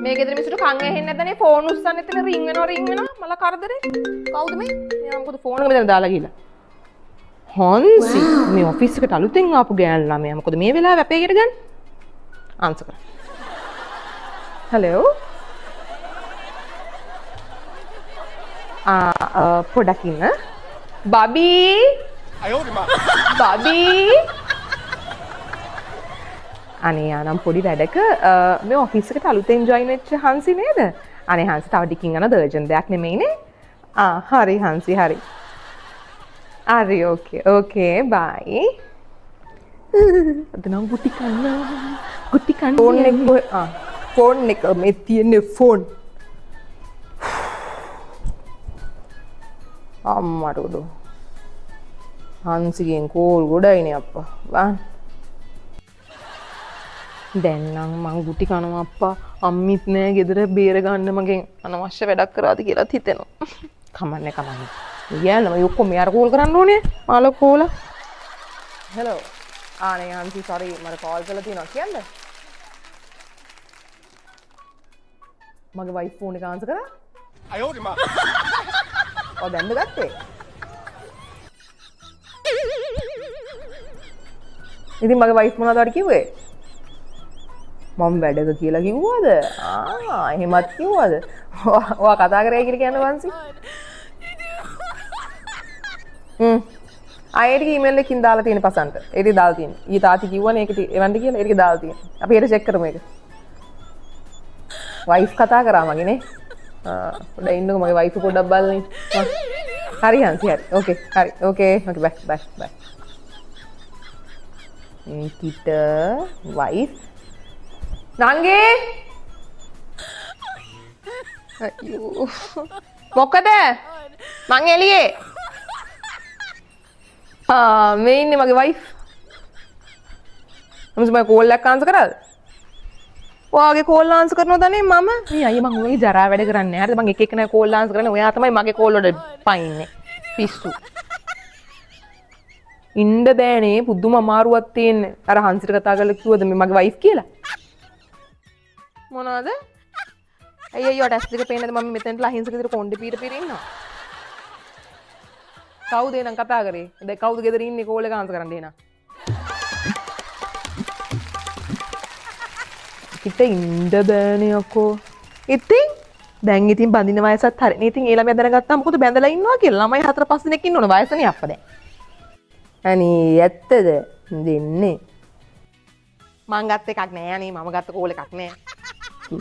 මේ ගෙදර මිනිස්සුන්ට කන් ඇහෙන්නේ නැද්දනේ ෆෝන් උස්සන්න එතන රින් වෙනවා මල කරදරේ කවුද මේ මම මොකද ෆෝන් එක මෙතන දාලා ගිහලා හොන්සි මේ ඔෆිස් එකට අලුතෙන් ආපු ගෑනු ළමයා මොකද මේ වෙලාවේ අපේ ගෙට ගන්න ආන්සර් කරා හලෝ පොඩක් ඉන්න බබී බබී අනේ ආනම් පොඩි වැඩක මේ ඔෆිස් එකට අලුතෙන් ජොයින් වෙච්ච හංසි නේද? අනේ හංසි තව ටිකින් යන දර්ජන් දෙයක් නෙමෙයිනේ. හරි හංසි හරි. හරි ඕකේ බයි. අද නම් ගුටි කන්න ෆෝන් එක මේ තියෙන ෆෝන්. අම්මඩොඩ. හංසිගෙන් කෝල් ගොඩයිනේ අප්පා. බලන්න. දැන් නම් මං ගුටි කනවා අප්පා අම්මිත් නෑ ගෙදර බේර ගන්න මගෙන් අනවශ්‍ය වැඩක් කරාද කියලා හිතෙනවා. කමන්නේ. යාළුවා මම ඔක්කොම මෙයාට කෝල් කරන්න ඕනේ. මාළු කෝල. හෙලෝ. ආනේ හන්සි සෝරි මට කෝල් කරලා තියෙනවා කියන්න. මගේ වයිෆ් ෆෝන් එක ආන්සර් කරා. අයෝරි මා. ඔය දැන්ද ගත්තේ? ඉතින් මගේ වයිෆ් මොනවද කිව්වේ? මම වැඩක කියලා කිව්වද? එහෙමත් කිව්වද? ඔයා කතා කරේ කියලා කියන්නේ වංශි? ආයෙත් ඊමේල් එකකින් දාලා තියෙන පසන්ට. ඒක දාලා තියෙන. ඊ තාත්ති කිව්වනේ ඒක එවන්න කියලා. ඒක දාලා තියෙන. අපි ඒක චෙක් කරමු ඒක. වයිෆ් කතා කරා මගේ නේ. පොඩ්ඩක් ඉන්නකෝ මගේ වයිෆ් පොඩ්ඩක් බලන්න. හරි හංසි හරි. ඕකේ බයි. නිකිට වයිෆ් නංගි අයියෝ මොකද මං එළියේ මේ ඉන්නේ මගේ වයිෆ් මම කෝල් එකක් ආන්සර් කරාද ඔයාගේ කෝල් ආන්සර් කරනවද නේ මම මේ අයියා මං ඔයගේ ජරා වැඩ කරන්නේ හරිද මං එක එක නේ කෝල් ආන්සර් කරන්නේ ඔයා තමයි මගේ කෝල් වලට පයින්නේ පිස්සු ඉන්න බෑනේ පුදුම අමාරුවක් තියෙන්නේ අර හංසිට කතා කරලා කිව්වද මේ මගේ වයිෆ් කියලා මොනවාද? අයියෝ ටෙස්ට් එක පේන්නද මම මෙතනට අහිංසක විදිහට කොණ්ඩේ පීර ඉන්නවා. කවුද එනං කතා කරේ? දැන් කවුද ගෙදර ඉන්නේ කෝල් එක ආන්සර් කරන්න එනං? කිට ඉන්න බෑනේ අකෝ. ඉතින් දැන් බඳින වයසත් හරිනේ. ඉතින් ඒ ළමයා දැනගත්තා මොකද බැඳලා ඉන්නවා කියලා. ළමයි 4-5 දෙනෙක් ඉන්න ඕන වයසනේ අප්පා දැන්. අනේ ඇත්තද? දෙන්නේ. මං ගත්ත එකක් නෑ අනේ මම ගත්ත කෝල් එකක් නෑ.